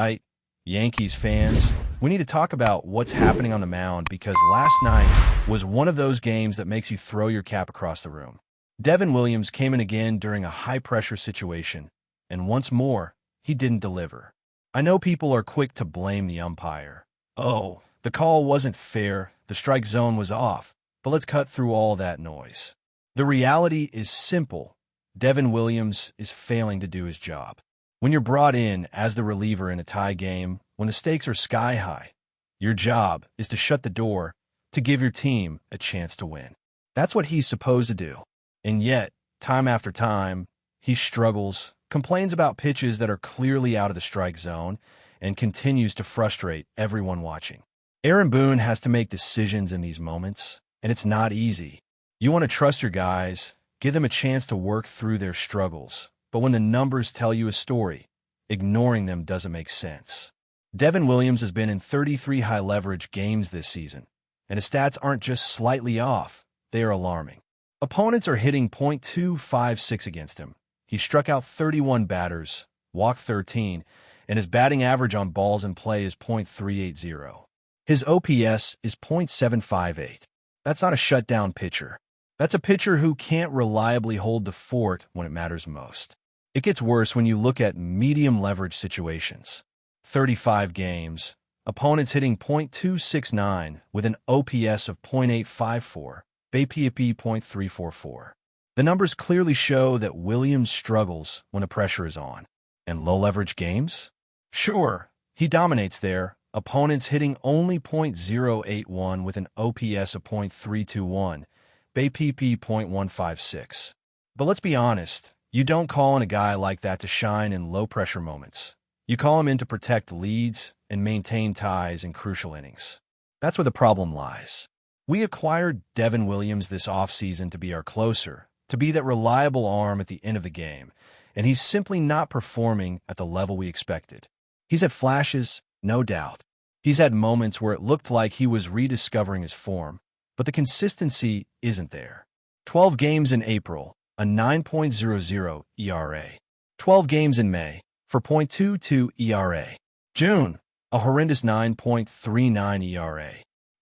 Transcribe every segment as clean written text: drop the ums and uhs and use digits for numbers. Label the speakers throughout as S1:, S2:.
S1: right, Yankees fans, we need to talk about what's happening on the mound because last night was one of those games that makes you throw your cap across the room. Devin Williams came in again during a high-pressure situation, and once more, he didn't deliver. I know people are quick to blame the umpire. Oh, the call wasn't fair, the strike zone was off, but let's cut through all that noise. The reality is simple. Devin Williams is failing to do his job. When you're brought in as the reliever in a tie game, when the stakes are sky high, your job is to shut the door to give your team a chance to win. That's what he's supposed to do. And yet, time after time, he struggles, complains about pitches that are clearly out of the strike zone, and continues to frustrate everyone watching. Aaron Boone has to make decisions in these moments, and it's not easy. You want to trust your guys, give them a chance to work through their struggles, but when the numbers tell you a story, ignoring them doesn't make sense. Devin Williams has been in 33 high-leverage games this season, and his stats aren't just slightly off, they are alarming. Opponents are hitting .256 against him. He struck out 31 batters, walked 13, and his batting average on balls in play is .380. His OPS is .758. That's not a shutdown pitcher. That's a pitcher who can't reliably hold the fort when it matters most. It gets worse when you look at medium leverage situations. 35 games, opponents hitting .269 with an OPS of .854, BAPIP .344. The numbers clearly show that Williams struggles when the pressure is on. And low-leverage games? Sure, he dominates there, opponents hitting only .081 with an OPS of .321, BAPIP .156. But let's be honest, you don't call on a guy like that to shine in low-pressure moments. You call him in to protect leads and maintain ties in crucial innings. That's where the problem lies. We acquired Devin Williams this offseason to be our closer, to be that reliable arm at the end of the game, and he's simply not performing at the level we expected. He's had flashes, no doubt. He's had moments where it looked like he was rediscovering his form, but the consistency isn't there. 12 games in April, a 9.00 ERA. 12 games in May, for .22 ERA. June, a horrendous 9.39 ERA.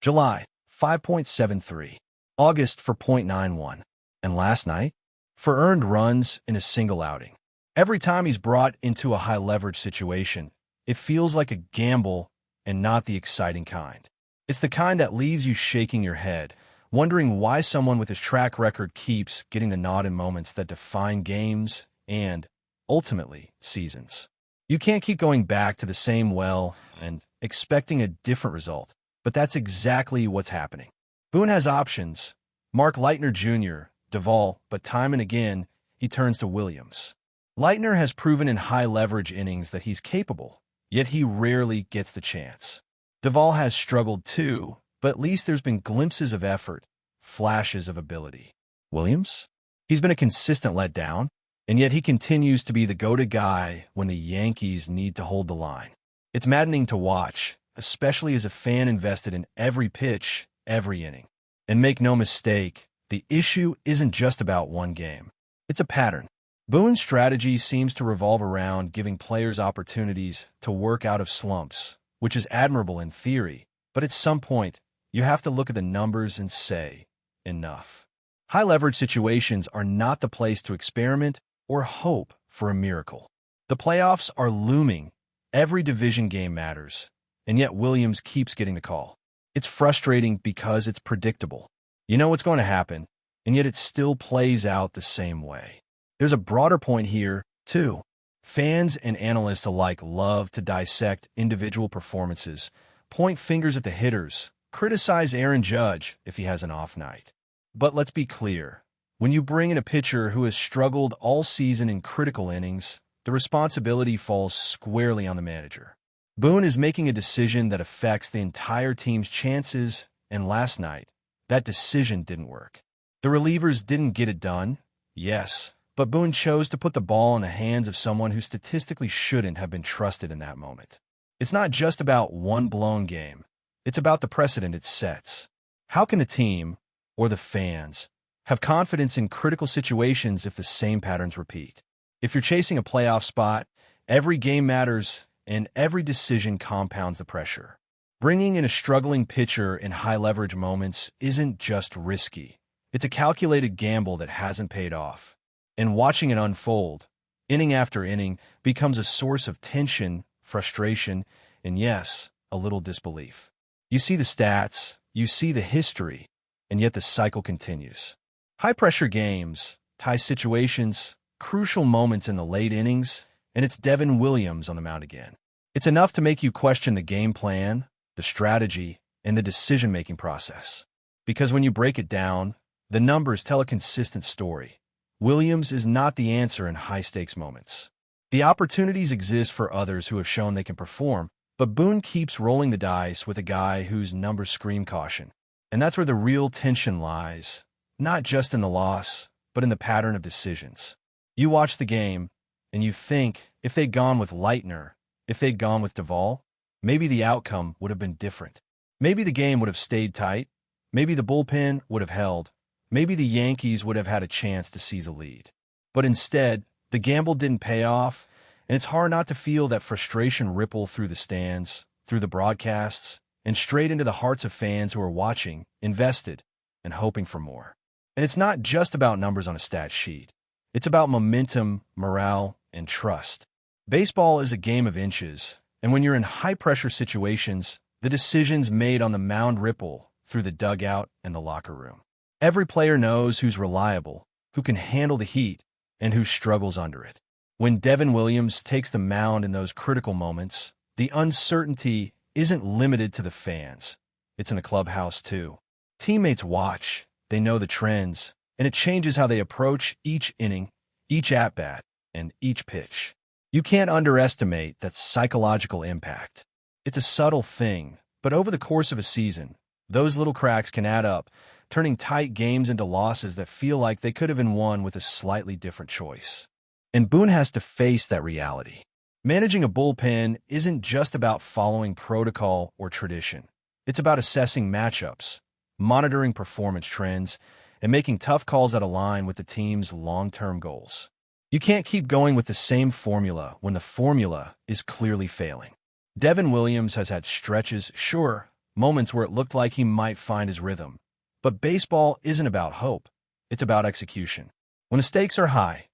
S1: July, 5.73. August for .91. And last night, for earned runs in a single outing. Every time he's brought into a high-leverage situation, it feels like a gamble and not the exciting kind. It's the kind that leaves you shaking your head, wondering why someone with his track record keeps getting the nod in moments that define games and, ultimately, seasons. You can't keep going back to the same well and expecting a different result, but that's exactly what's happening. Boone has options, Mark Leitner Jr., Duvall, but time and again, he turns to Williams. Leitner has proven in high-leverage innings that he's capable, yet he rarely gets the chance. Duvall has struggled too, but at least there's been glimpses of effort, flashes of ability. Williams? He's been a consistent letdown, and yet he continues to be the go-to guy when the Yankees need to hold the line. It's maddening to watch, especially as a fan invested in every pitch, every inning. And make no mistake, the issue isn't just about one game. It's a pattern. Boone's strategy seems to revolve around giving players opportunities to work out of slumps, which is admirable in theory, but at some point, you have to look at the numbers and say, enough. High-leverage situations are not the place to experiment or hope for a miracle. The playoffs are looming. Every division game matters, and yet Williams keeps getting the call. It's frustrating because it's predictable. You know what's going to happen, and yet it still plays out the same way. There's a broader point here, too. Fans and analysts alike love to dissect individual performances, point fingers at the hitters, criticize Aaron Judge if he has an off night. But let's be clear. When you bring in a pitcher who has struggled all season in critical innings, the responsibility falls squarely on the manager. Boone is making a decision that affects the entire team's chances, and last night, that decision didn't work. The relievers didn't get it done, yes, but Boone chose to put the ball in the hands of someone who statistically shouldn't have been trusted in that moment. It's not just about one blown game. It's about the precedent it sets. How can the team, or the fans, have confidence in critical situations if the same patterns repeat? If you're chasing a playoff spot, every game matters, and every decision compounds the pressure. Bringing in a struggling pitcher in high-leverage moments isn't just risky. It's a calculated gamble that hasn't paid off. And watching it unfold, inning after inning, becomes a source of tension, frustration, and yes, a little disbelief. You see the stats, you see the history, and yet the cycle continues. High-pressure games, tie situations, crucial moments in the late innings, and it's Devin Williams on the mound again. It's enough to make you question the game plan, the strategy, and the decision-making process. Because when you break it down, the numbers tell a consistent story. Williams is not the answer in high-stakes moments. The opportunities exist for others who have shown they can perform, but Boone keeps rolling the dice with a guy whose numbers scream caution. And that's where the real tension lies, not just in the loss, but in the pattern of decisions. You watch the game, and you think, if they'd gone with Leitner, if they'd gone with Duvall, maybe the outcome would have been different. Maybe the game would have stayed tight. Maybe the bullpen would have held. Maybe the Yankees would have had a chance to seize a lead. But instead, the gamble didn't pay off, and it's hard not to feel that frustration ripple through the stands, through the broadcasts, and straight into the hearts of fans who are watching, invested, and hoping for more. And it's not just about numbers on a stat sheet. It's about momentum, morale, and trust. Baseball is a game of inches, and when you're in high-pressure situations, the decisions made on the mound ripple through the dugout and the locker room. Every player knows who's reliable, who can handle the heat, and who struggles under it. When Devin Williams takes the mound in those critical moments, the uncertainty isn't limited to the fans. It's in the clubhouse, too. Teammates watch, they know the trends, and it changes how they approach each inning, each at-bat, and each pitch. You can't underestimate that psychological impact. It's a subtle thing, but over the course of a season, those little cracks can add up, turning tight games into losses that feel like they could have been won with a slightly different choice. And Boone has to face that reality. Managing a bullpen isn't just about following protocol or tradition. It's about assessing matchups, monitoring performance trends, and making tough calls that align with the team's long-term goals. You can't keep going with the same formula when the formula is clearly failing. Devin Williams has had stretches, sure, moments where it looked like he might find his rhythm. But baseball isn't about hope. It's about execution. When the stakes are high,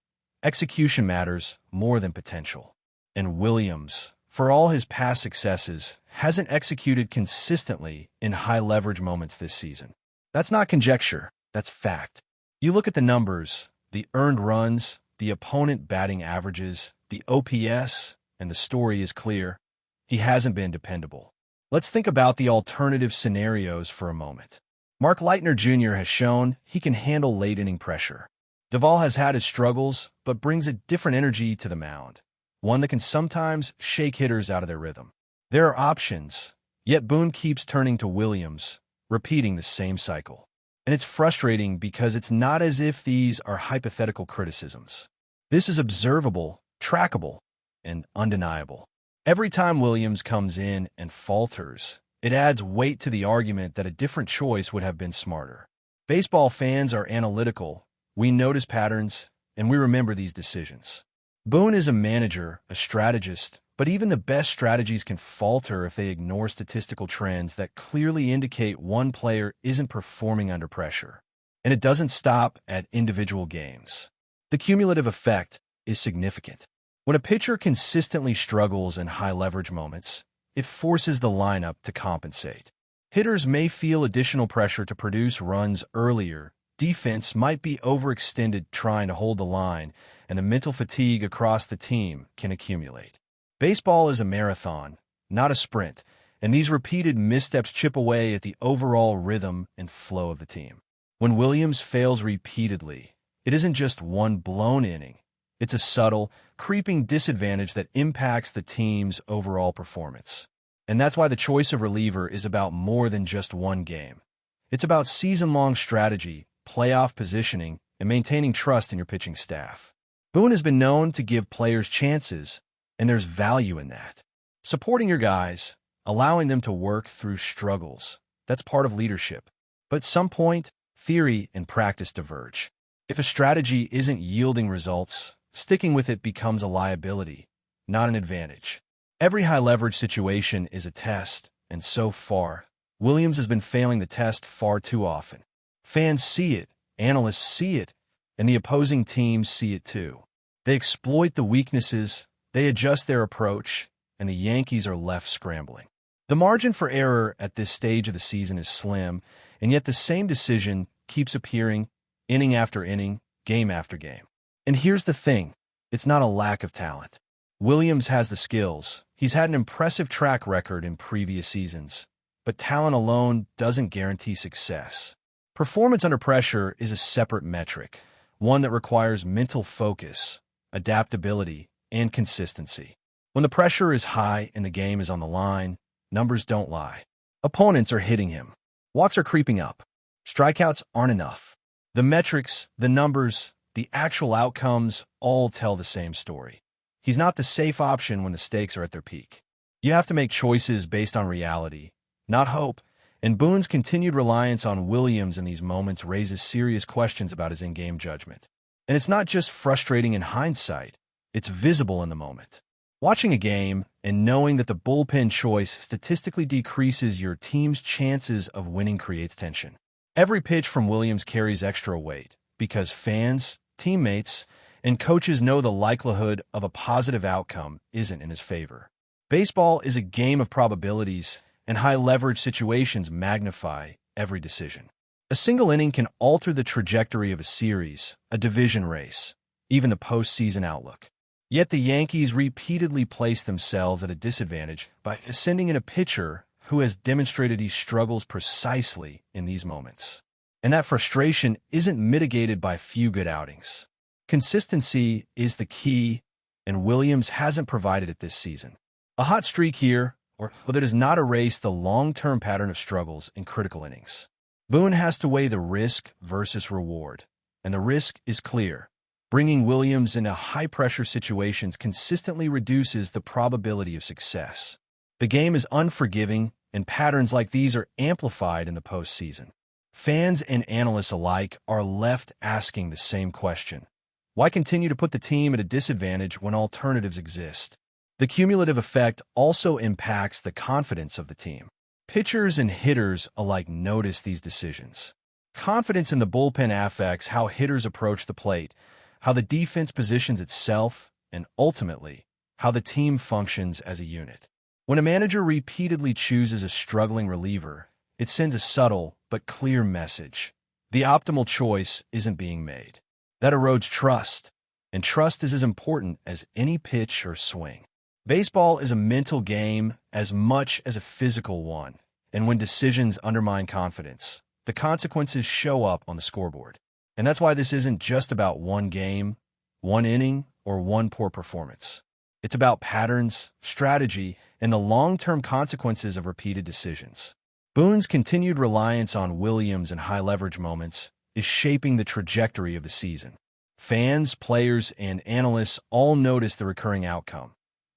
S1: execution matters more than potential. And Williams, for all his past successes, hasn't executed consistently in high-leverage moments this season. That's not conjecture, that's fact. You look at the numbers, the earned runs, the opponent batting averages, the OPS, and the story is clear. He hasn't been dependable. Let's think about the alternative scenarios for a moment. Mark Leitner Jr. has shown he can handle late-inning pressure. Duvall has had his struggles, but brings a different energy to the mound, one that can sometimes shake hitters out of their rhythm. There are options, yet Boone keeps turning to Williams, repeating the same cycle. And it's frustrating because it's not as if these are hypothetical criticisms. This is observable, trackable, and undeniable. Every time Williams comes in and falters, it adds weight to the argument that a different choice would have been smarter. Baseball fans are analytical. We notice patterns, and we remember these decisions. Boone is a manager, a strategist, but even the best strategies can falter if they ignore statistical trends that clearly indicate one player isn't performing under pressure. And it doesn't stop at individual games. The cumulative effect is significant. When a pitcher consistently struggles in high-leverage moments, it forces the lineup to compensate. Hitters may feel additional pressure to produce runs earlier. Defense might be overextended trying to hold the line, and the mental fatigue across the team can accumulate. Baseball is a marathon, not a sprint, and these repeated missteps chip away at the overall rhythm and flow of the team. When Williams fails repeatedly, it isn't just one blown inning. It's a subtle, creeping disadvantage that impacts the team's overall performance. And that's why the choice of reliever is about more than just one game. It's about season-long strategy, playoff positioning, and maintaining trust in your pitching staff. Boone has been known to give players chances, and there's value in that. Supporting your guys, allowing them to work through struggles, that's part of leadership. But at some point, theory and practice diverge. If a strategy isn't yielding results, sticking with it becomes a liability, not an advantage. Every high-leverage situation is a test, and so far, Williams has been failing the test far too often. Fans see it, analysts see it, and the opposing teams see it too. They exploit the weaknesses, they adjust their approach, and the Yankees are left scrambling. The margin for error at this stage of the season is slim, and yet the same decision keeps appearing inning after inning, game after game. And here's the thing, it's not a lack of talent. Williams has the skills. He's had an impressive track record in previous seasons, but talent alone doesn't guarantee success. Performance under pressure is a separate metric, one that requires mental focus, adaptability, and consistency. When the pressure is high and the game is on the line, numbers don't lie. Opponents are hitting him. Walks are creeping up. Strikeouts aren't enough. The metrics, the numbers, the actual outcomes all tell the same story. He's not the safe option when the stakes are at their peak. You have to make choices based on reality, not hope, and Boone's continued reliance on Williams in these moments raises serious questions about his in-game judgment. And it's not just frustrating in hindsight, it's visible in the moment. Watching a game and knowing that the bullpen choice statistically decreases your team's chances of winning creates tension. Every pitch from Williams carries extra weight because fans, teammates, and coaches know the likelihood of a positive outcome isn't in his favor. Baseball is a game of probabilities, and high-leverage situations magnify every decision. A single inning can alter the trajectory of a series, a division race, even the postseason outlook. Yet the Yankees repeatedly place themselves at a disadvantage by sending in a pitcher who has demonstrated he struggles precisely in these moments. And that frustration isn't mitigated by few good outings. Consistency is the key, and Williams hasn't provided it this season. A hot streak here, or that does not erase the long-term pattern of struggles in critical innings. Boone has to weigh the risk versus reward, and the risk is clear. Bringing Williams into high-pressure situations consistently reduces the probability of success. The game is unforgiving, and patterns like these are amplified in the postseason. Fans and analysts alike are left asking the same question. Why continue to put the team at a disadvantage when alternatives exist? The cumulative effect also impacts the confidence of the team. Pitchers and hitters alike notice these decisions. Confidence in the bullpen affects how hitters approach the plate, how the defense positions itself, and ultimately, how the team functions as a unit. When a manager repeatedly chooses a struggling reliever, it sends a subtle but clear message. The optimal choice isn't being made. That erodes trust, and trust is as important as any pitch or swing. Baseball is a mental game as much as a physical one, and when decisions undermine confidence, the consequences show up on the scoreboard. And that's why this isn't just about one game, one inning, or one poor performance. It's about patterns, strategy, and the long-term consequences of repeated decisions. Boone's continued reliance on Williams in high-leverage moments is shaping the trajectory of the season. Fans, players, and analysts all notice the recurring outcome.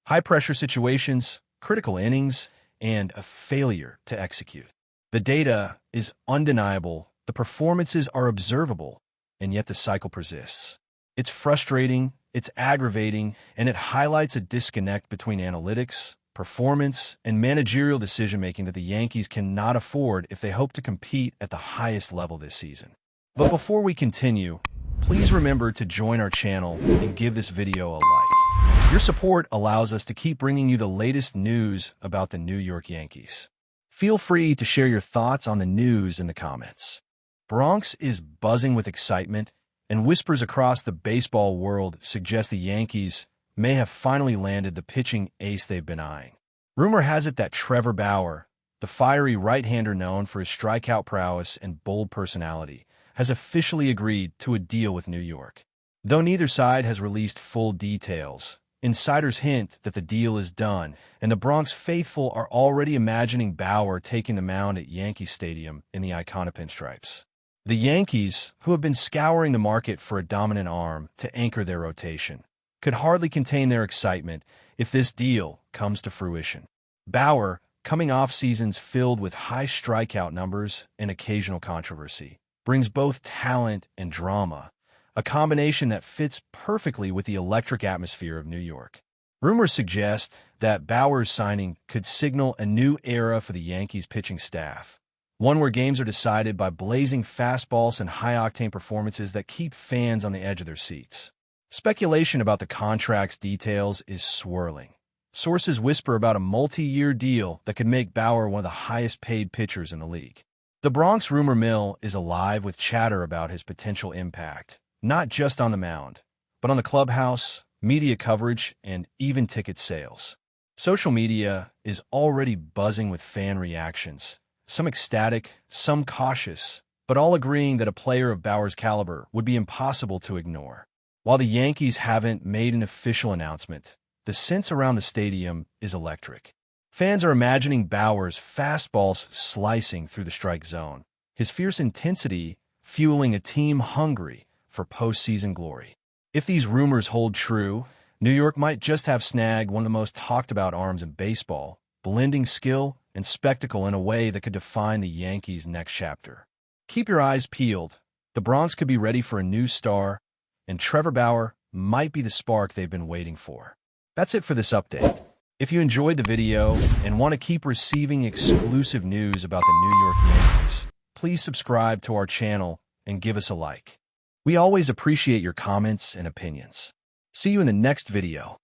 S1: High-pressure situations, critical innings, and a failure to execute. The data is undeniable, the performances are observable, and yet the cycle persists. It's frustrating, it's aggravating, and it highlights a disconnect between analytics, performance, and managerial decision-making that the Yankees cannot afford if they hope to compete at the highest level this season. But before we continue, please remember to join our channel and give this video a like. Your support allows us to keep bringing you the latest news about the New York Yankees. Feel free to share your thoughts on the news in the comments. Bronx is buzzing with excitement, and whispers across the baseball world suggest the Yankees may have finally landed the pitching ace they've been eyeing. Rumor has it that Trevor Bauer, the fiery right-hander known for his strikeout prowess and bold personality, has officially agreed to a deal with New York. Though neither side has released full details, insiders hint that the deal is done, and the Bronx faithful are already imagining Bauer taking the mound at Yankee Stadium in the iconic pinstripes. The Yankees, who have been scouring the market for a dominant arm to anchor their rotation, could hardly contain their excitement if this deal comes to fruition. Bauer, coming off seasons filled with high strikeout numbers and occasional controversy, brings both talent and drama, a combination that fits perfectly with the electric atmosphere of New York. Rumors suggest that Bauer's signing could signal a new era for the Yankees pitching staff, one where games are decided by blazing fastballs and high-octane performances that keep fans on the edge of their seats. Speculation about the contract's details is swirling. Sources whisper about a multi-year deal that could make Bauer one of the highest-paid pitchers in the league. The Bronx rumor mill is alive with chatter about his potential impact, not just on the mound, but on the clubhouse, media coverage, and even ticket sales. Social media is already buzzing with fan reactions, some ecstatic, some cautious, but all agreeing that a player of Bauer's caliber would be impossible to ignore. While the Yankees haven't made an official announcement, the sense around the stadium is electric. Fans are imagining Bauer's fastballs slicing through the strike zone, his fierce intensity fueling a team hungry for postseason glory. If these rumors hold true, New York might just have snagged one of the most talked-about arms in baseball, blending skill and spectacle in a way that could define the Yankees' next chapter. Keep your eyes peeled. The Bronx could be ready for a new star, and Trevor Bauer might be the spark they've been waiting for. That's it for this update. If you enjoyed the video and want to keep receiving exclusive news about the New York Yankees, please subscribe to our channel and give us a like. We always appreciate your comments and opinions. See you in the next video.